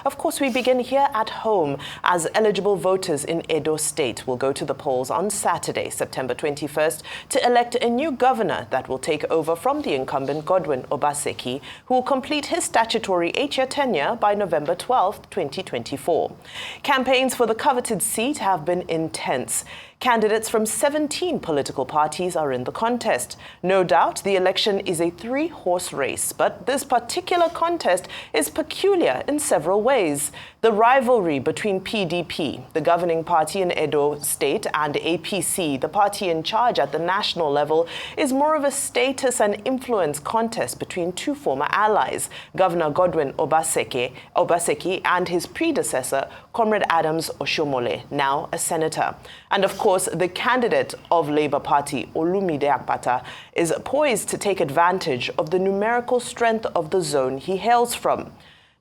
Of course, we begin here at home as eligible voters in Edo State will go to the polls on Saturday, September 21st, to elect a new governor that will take over from the incumbent Godwin Obaseki, who will complete his statutory 8-year tenure by November 12, 2024. Campaigns for the coveted seat have been intense. Candidates from 17 political parties are in the contest. No doubt the election is a three-horse race, but this particular contest is peculiar in several ways. The rivalry between PDP, the governing party in Edo State, and APC, the party in charge at the national level, is more of a status and influence contest between two former allies, Governor Godwin Obaseki and his predecessor, Comrade Adams Oshomole, now a senator. And of course, the candidate of Labour Party, Olumide Akpata, is poised to take advantage of the numerical strength of the zone he hails from.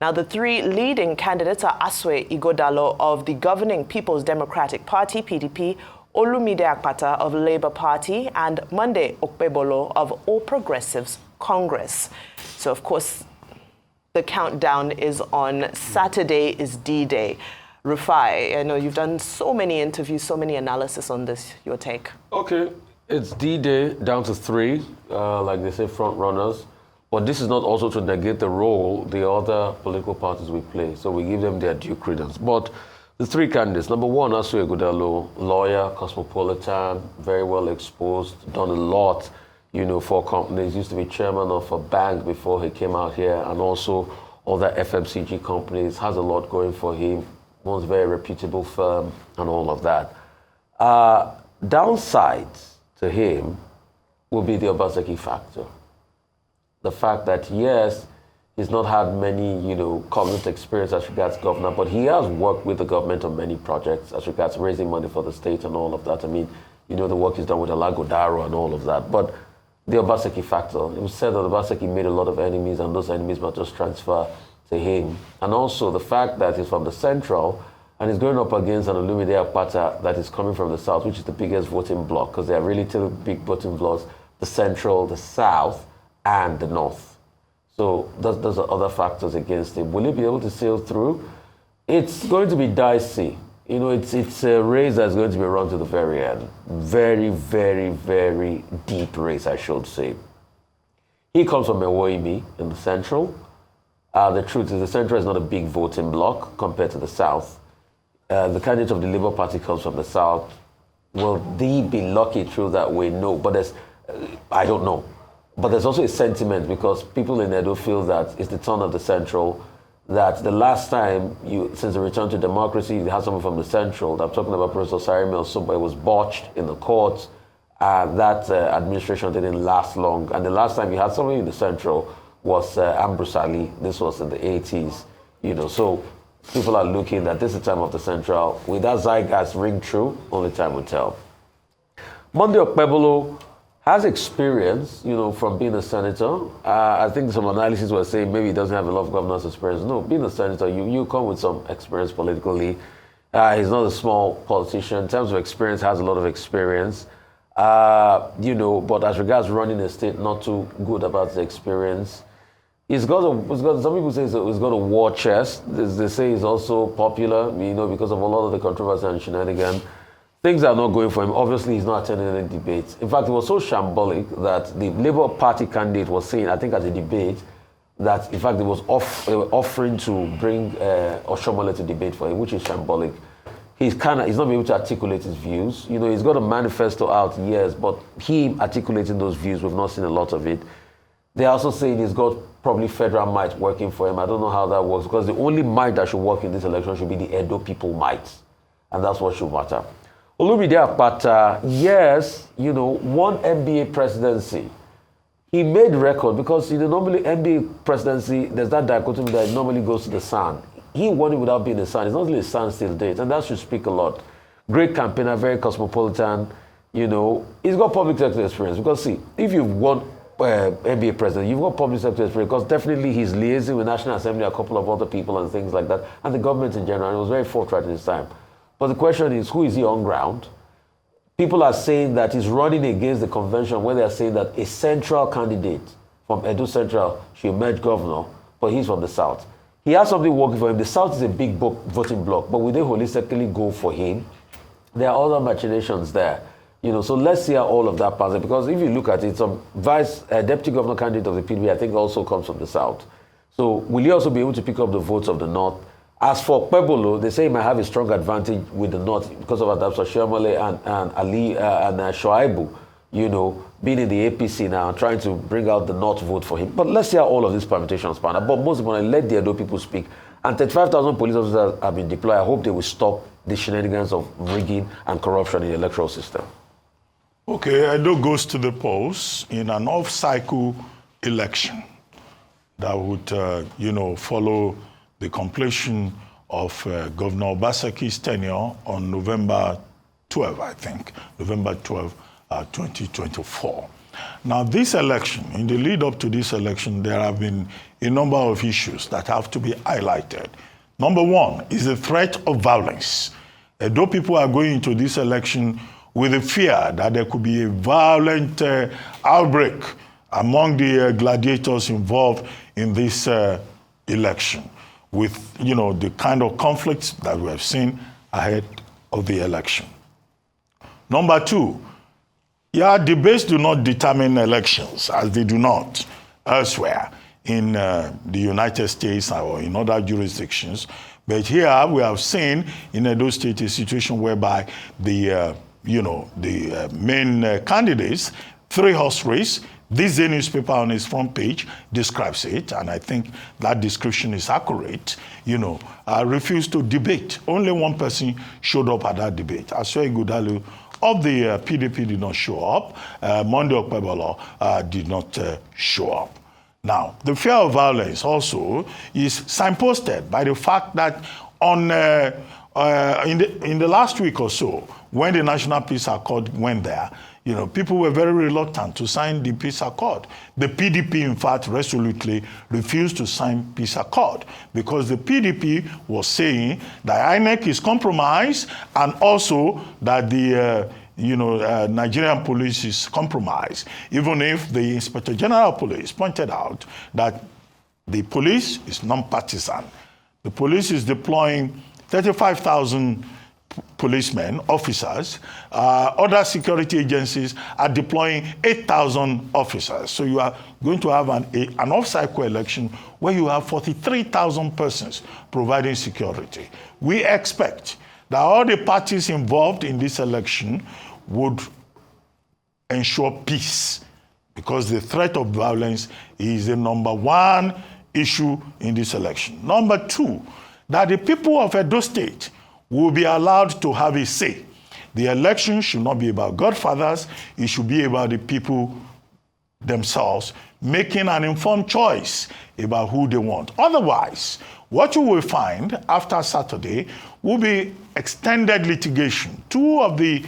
Now, the three leading candidates are Asue Igodalo of the governing People's Democratic Party, PDP, Olumide Akpata of Labour Party, and Monday Okpebolo of All Progressives Congress. So, of course, the countdown is on. Saturday is D-Day. Rufai, I know you've done so many interviews, so many analysis on this. Your take? Okay, it's D-Day down to 3, like they say, front runners. But this is not also to negate the role the other political parties will play. So we give them their due credence. But the three candidates, number one, Asue Igodalo, lawyer, cosmopolitan, very well exposed, done a lot, for companies. Used to be chairman of a bank before he came out here, and also other FMCG companies. Has a lot going for him. Owns a very reputable firm and all of that. Downsides to him will be the Obaseki factor. The fact that, yes, he's not had many, cognate experience as regards governor, but he has worked with the government on many projects as regards raising money for the state and all of that. I mean, the work he's done with Alagodaro and all of that. But the Obaseki factor, it was said that Obaseki made a lot of enemies, and those enemies might just transfer to him. And also the fact that he's from the central and he's going up against an Olumide Akpata that is coming from the south, which is the biggest voting bloc, because there are really two big voting blocs, the central, the south, and the north. So those are other factors against him. Will he be able to sail through? It's going to be dicey. It's a race that's going to be run to the very end. Very, very, very deep race, I should say. He comes from Ewoimi in the central. The truth is the central is not a big voting bloc compared to the south. The candidate of the Labour Party comes from the south. Will they be lucky through that way? No, but I don't know. But there's also a sentiment because people in Edo feel that it's the turn of the central, that the last time since the return to democracy, you had someone from the central. I'm talking about Professor Sarimi Osunbor. It was botched in the courts. That administration didn't last long. And the last time you had somebody in the central was Ambrose Ali. This was in the 80s. So people are looking that this is the time of the central. Will that zeitgeist ring true? Only time will tell. Monday Okpebolo has experience, from being a senator. I think some analysis were saying maybe he doesn't have a lot of governance experience. No, being a senator, you come with some experience politically. He's not a small politician. In terms of experience, has a lot of experience. But as regards running a state, not too good about the experience. He's got some people say he's got a war chest. They say he's also popular, because of a lot of the controversy and shenanigans. Things are not going for him. Obviously, he's not attending any debates. In fact, it was so shambolic that the Labour Party candidate was saying, I think at the debate, that in fact they were offering to bring Oshomole to debate for him, which is shambolic. He's not able to articulate his views. He's got a manifesto out, yes, but him articulating those views, we've not seen a lot of it. They're also saying he's got probably federal might working for him. I don't know how that works, because the only might that should work in this election should be the Edo people might. And that's what should matter. Olumide Akpata, yes, won NBA presidency. He made record because, normally NBA presidency, there's that dichotomy that it normally goes to the sun. He won it without being the sun. It's not really a standstill date, and that should speak a lot. Great campaigner, very cosmopolitan, He's got public sector experience. Because, see, if you've won NBA president, you've got public sector experience, because definitely he's liaising with National Assembly, a couple of other people and things like that, and the government in general, and it was very forthright in his time. But the question is, who is he on ground? People are saying that he's running against the convention where they are saying that a central candidate from Edo Central should emerge governor, but he's from the south. he has something working for him. The South is a big voting bloc, but will they holistically go for him? There are other machinations there. So let's see how all of that passes. Because if you look at it, some deputy governor candidate of the PDP, I think, also comes from the South. So will he also be able to pick up the votes of the North? As for Pebolo, they say he might have a strong advantage with the North because of Adapsa Shomole and Ali and Shoaibu, being in the APC now and trying to bring out the North vote for him. But let's see how all of these permutations pan out. But most importantly, let the Edo people speak. And 35,000 police officers have been deployed. I hope they will stop the shenanigans of rigging and corruption in the electoral system. Okay, Edo goes to the polls in an off-cycle election that would, follow the completion of Governor Obaseki's tenure on November 12, I think, November 12, 2024. Now, this election, in the lead up to this election, there have been a number of issues that have to be highlighted. Number one is the threat of violence. Edo people are going into this election with the fear that there could be a violent outbreak among the gladiators involved in this election, with the kind of conflicts that we have seen ahead of the election. Number two, debates do not determine elections, as they do not elsewhere in the United States or in other jurisdictions. But here we have seen in Edo State a situation whereby the main candidates, three-horse race. This day newspaper on its front page describes it, and I think that description is accurate. Refused to debate. Only one person showed up at that debate. Asue Ighodalo of the PDP did not show up. Monday Okpebolo did not show up. Now, the fear of violence also is signposted by the fact that in the last week or so, when the National Peace Accord went there, people were very reluctant to sign the peace accord. The PDP, in fact, resolutely refused to sign peace accord because the PDP was saying that INEC is compromised and also that the Nigerian police is compromised, even if the Inspector General of Police pointed out that the police is non-partisan. The police is deploying 35,000 policemen, officers. Other security agencies are deploying 8,000 officers. So you are going to have an off-cycle election where you have 43,000 persons providing security. We expect that all the parties involved in this election would ensure peace, because the threat of violence is the number one issue in this election. Number two, that the people of Edo State will be allowed to have a say. The election should not be about godfathers. It should be about the people themselves making an informed choice about who they want. Otherwise, what you will find after Saturday will be extended litigation. Two of the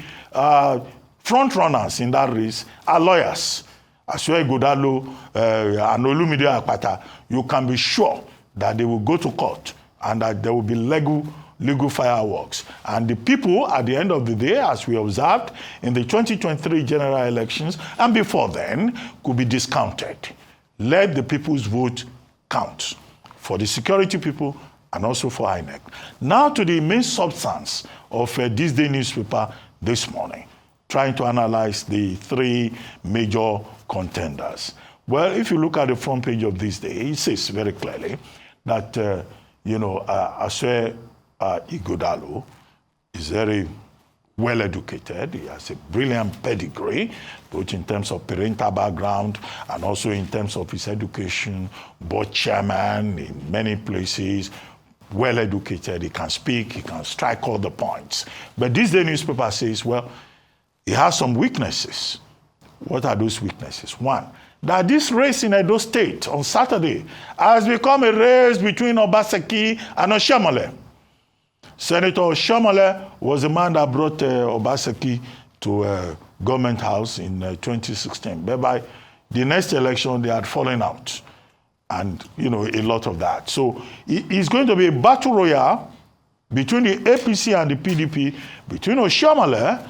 front runners in that race are lawyers. Asue Ighodalo and Olumide Akpata. You can be sure that they will go to court and that there will be legal fireworks. And the people, at the end of the day, as we observed in the 2023 general elections, and before then, could be discounted. Let the people's vote count for the security people and also for INEC. Now to the main substance of this day newspaper this morning, trying to analyze the three major contenders. Well, if you look at the front page of this day, it says very clearly that, Asue Ighodalo is very well educated. He has a brilliant pedigree, both in terms of parental background and also in terms of his education, board chairman in many places, well educated. He can speak, he can strike all the points. But this day newspaper says, well, he has some weaknesses. What are those weaknesses? One, that this race in Edo State on Saturday has become a race between Obaseki and Oshiomhole. Senator Oshiomhole was the man that brought Obaseki to government house in 2016. But by the next election, they had fallen out. And, a lot of that. So it's going to be a battle royale between the APC and the PDP, between Oshiomhole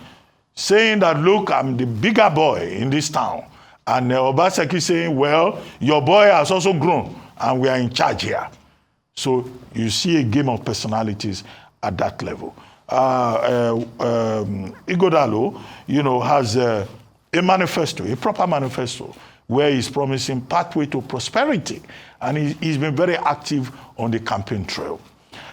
saying that, look, I'm the bigger boy in this town. And Obaseki saying, well, your boy has also grown and we are in charge here. So you see a game of personalities at that level. Ighodalo, has a manifesto, a proper manifesto, where he's promising pathway to prosperity. And he's been very active on the campaign trail.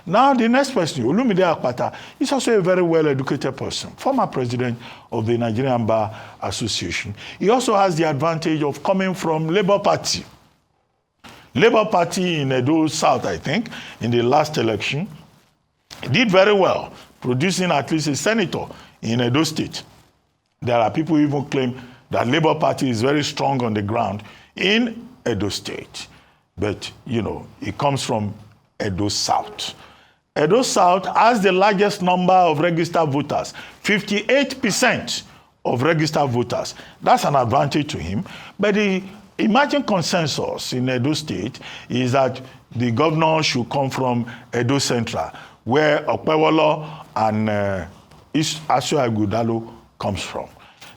Now, the next person, Olumide Akpata, is also a very well-educated person, former president of the Nigerian Bar Association. He also has the advantage of coming from Labour Party. Labour Party in Edo South, I think, in the last election, did very well, producing at least a senator in Edo State. There are people who even claim that Labour Party is very strong on the ground in Edo State. But, it comes from Edo South. Edo South has the largest number of registered voters, 58% of registered voters. That's an advantage to him. But the emerging consensus in Edo State is that the governor should come from Edo Central, where Okpewolo and Ighodalo comes from.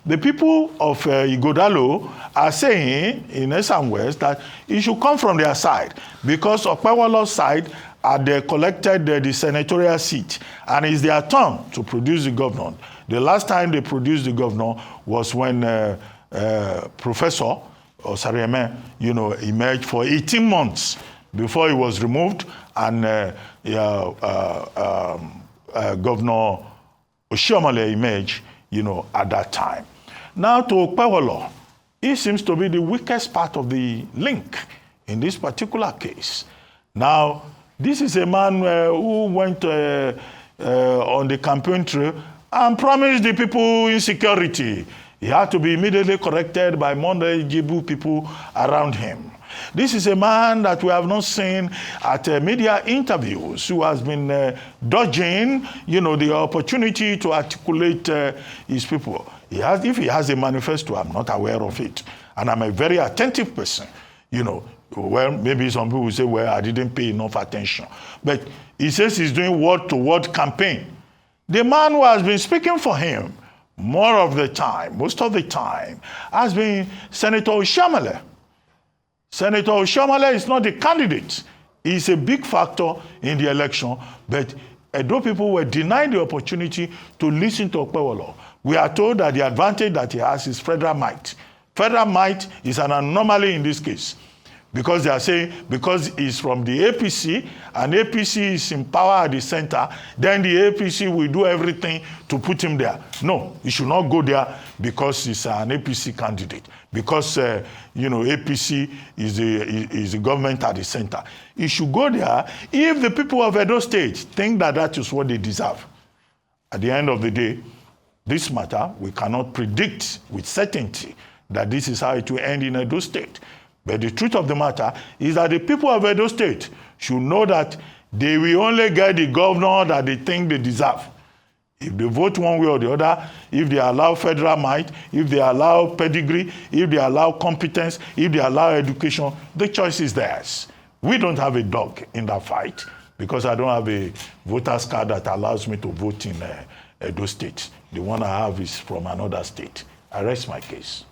The people of Ighodalo are saying in Esan West that it should come from their side because Okpewolo's side had collected the senatorial seat, and it's their turn to produce the governor. The last time they produced the governor was when Professor Osarieme, emerged for 18 months before he was removed, and Governor Oshiomhole emerged, at that time. Now to Okpewolo, he seems to be the weakest part of the link in this particular case. Now, this is a man who went on the campaign trail and promised the people insecurity. He had to be immediately corrected by knowledgeable people around him. This is a man that we have not seen at media interviews, who has been dodging, the opportunity to articulate his people. If he has a manifesto, I'm not aware of it. And I'm a very attentive person, Well, maybe some people will say, well, I didn't pay enough attention. But he says he's doing word-to-word campaign. The man who has been speaking for him most of the time, has been Senator Oshiomhole. Senator Oshiomhole is not the candidate. He's a big factor in the election, but Edo people were denied the opportunity to listen to Okpewolo. We are told that the advantage that he has is federal might. Federal might is an anomaly in this case, because they are saying because he's from the APC and APC is in power at the center, then the APC will do everything to put him there. No, he should not go there because he's an APC candidate. Because APC is the government at the center. He should go there if the people of Edo State think that that is what they deserve. At the end of the day, this matter, we cannot predict with certainty that this is how it will end in Edo State. But the truth of the matter is that the people of Edo State should know that they will only get the governor that they think they deserve. If they vote one way or the other, if they allow federal might, if they allow pedigree, if they allow competence, if they allow education, the choice is theirs. We don't have a dog in that fight because I don't have a voter's card that allows me to vote in Edo State. The one I have is from another state. I rest my case.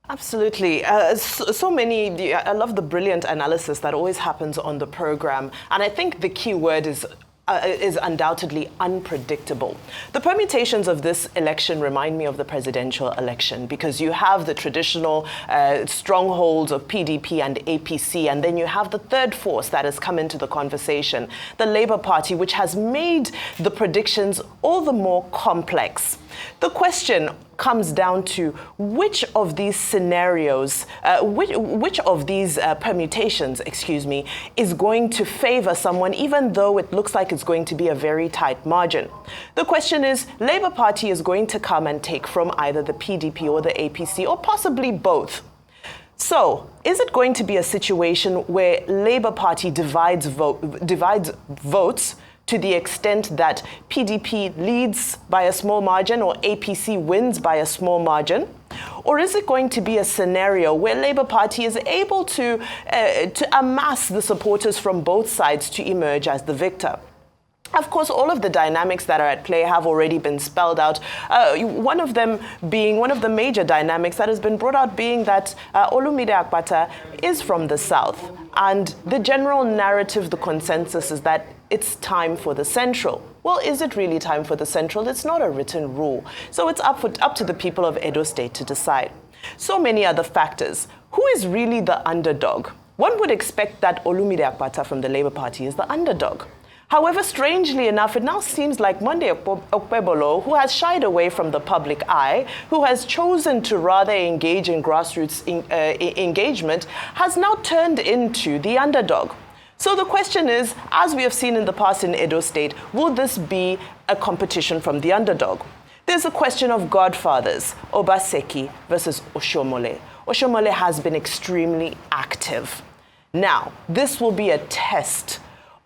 Absolutely. So many, I love the brilliant analysis that always happens on the program. And I think the key word is undoubtedly unpredictable. The permutations of this election remind me of the presidential election because you have the traditional strongholds of PDP and APC, and then you have the third force that has come into the conversation, the Labour Party, which has made the predictions all the more complex. The question comes down to which of these scenarios, which of these permutations, is going to favor someone, even though it looks like it's going to be a very tight margin. The question is, Labour Party is going to come and take from either the PDP or the APC, or possibly both. So, is it going to be a situation where Labour Party divides votes to the extent that PDP leads by a small margin or APC wins by a small margin? Or is it going to be a scenario where Labour Party is able to amass the supporters from both sides to emerge as the victor? Of course, all of the dynamics that are at play have already been spelled out. One of them being, one of the major dynamics that has been brought out being that Olumide Akpata is from the South. And the general narrative, the consensus is that it's time for the Central. Well, is it really time for the Central? It's not a written rule. So it's up to the people of Edo State to decide. So many other factors. Who is really the underdog? One would expect that Olumide Akpata from the Labour Party is the underdog. However, strangely enough, it now seems like Monday Okpebolo, who has shied away from the public eye, who has chosen to rather engage in grassroots engagement, has now turned into the underdog. So the question is, as we have seen in the past in Edo State, will this be a competition from the underdog? There's a question of godfathers, Obaseki versus Oshomole. Oshomole has been extremely active. Now, this will be a test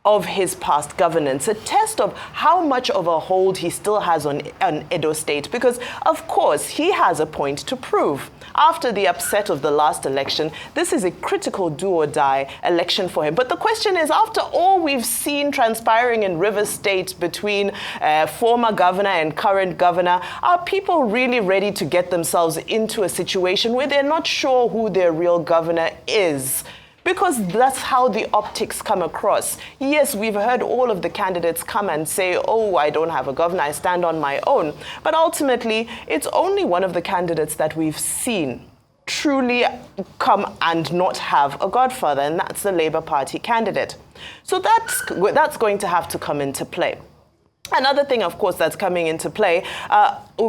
of his past governance, a test of how much of a hold he still has on Edo State, because of course he has a point to prove. After the upset of the last election, this is a critical do or die election for him. But the question is, after all we've seen transpiring in Rivers State between former governor and current governor, are people really ready to get themselves into a situation where they're not sure who their real governor is? Because that's how the optics come across. Yes, we've heard all of the candidates come and say, oh, I don't have a governor, I stand on my own. But ultimately, it's only one of the candidates that we've seen truly come and not have a godfather, and that's the Labour Party candidate. So that's going to have to come into play. Another thing, of course, that's coming into play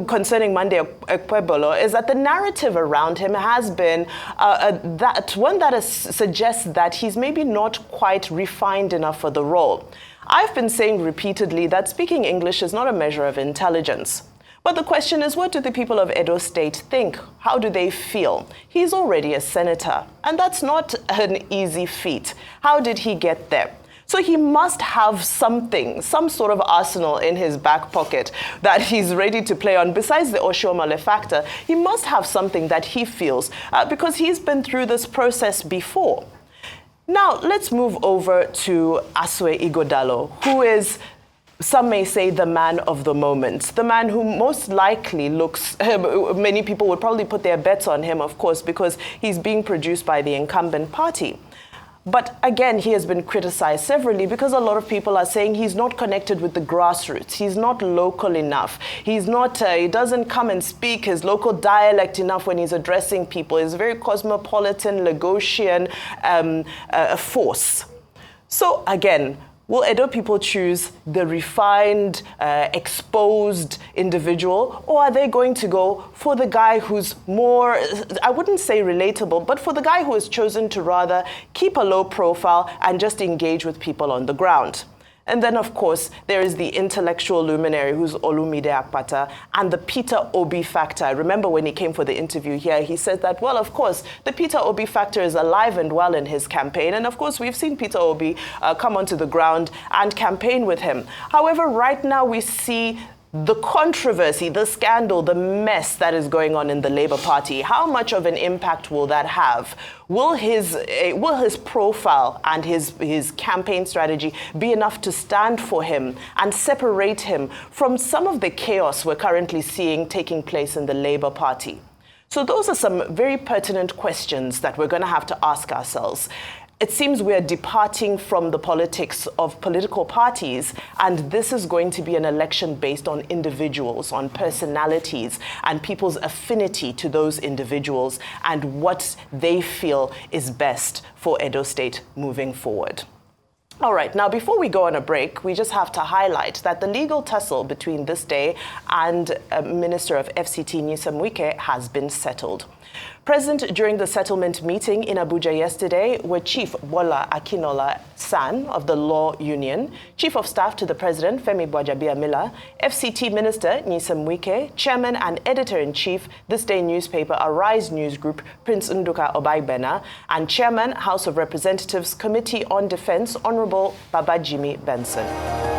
concerning Monday Okpebolo is that the narrative around him has been that suggests that he's maybe not quite refined enough for the role. I've been saying repeatedly that speaking English is not a measure of intelligence. But the question is, what do the people of Edo State think? How do they feel? He's already a senator, and that's not an easy feat. How did he get there? So he must have something, some sort of arsenal in his back pocket that he's ready to play on. Besides the Oshomole factor, he must have something that he feels because he's been through this process before. Now, let's move over to Asue Ighodalo, who is, some may say, the man of the moment, the man who most likely looks, many people would probably put their bets on him, of course, because he's being produced by the incumbent party. But again, he has been criticized severally because a lot of people are saying he's not connected with the grassroots. He's not local enough. He doesn't come and speak his local dialect enough when he's addressing people. He's a very cosmopolitan, Lagosian force. So again, will Edo people choose the refined, exposed individual, or are they going to go for the guy who's more, I wouldn't say relatable, but for the guy who has chosen to rather keep a low profile and just engage with people on the ground? And then, of course, there is the intellectual luminary who's Olumide Akpata and the Peter Obi factor. I remember when he came for the interview here, he said that, well, of course, the Peter Obi factor is alive and well in his campaign. And of course, we've seen Peter Obi come onto the ground and campaign with him. However, right now we see the controversy, the scandal, the mess that is going on in the Labour Party. How much of an impact will that have? Will his profile and his campaign strategy be enough to stand for him and separate him from some of the chaos we're currently seeing taking place in the Labour Party? So those are some very pertinent questions that we're going to have to ask ourselves. It seems we're departing from the politics of political parties, and this is going to be an election based on individuals, on personalities, and people's affinity to those individuals and what they feel is best for Edo State moving forward. All right, now before we go on a break, we just have to highlight that the legal tussle between this day and Minister of FCT Nyesom Wike has been settled. Present during the settlement meeting in Abuja yesterday were Chief Bola Akinola San of the Law Union, Chief of Staff to the President Femi Gbajabiamila, FCT Minister Nyesom Wike, Chairman and Editor-in-Chief This Day newspaper Arise News Group Prince Nduka Obaigbena, and Chairman House of Representatives Committee on Defense Honorable Babajimi Benson.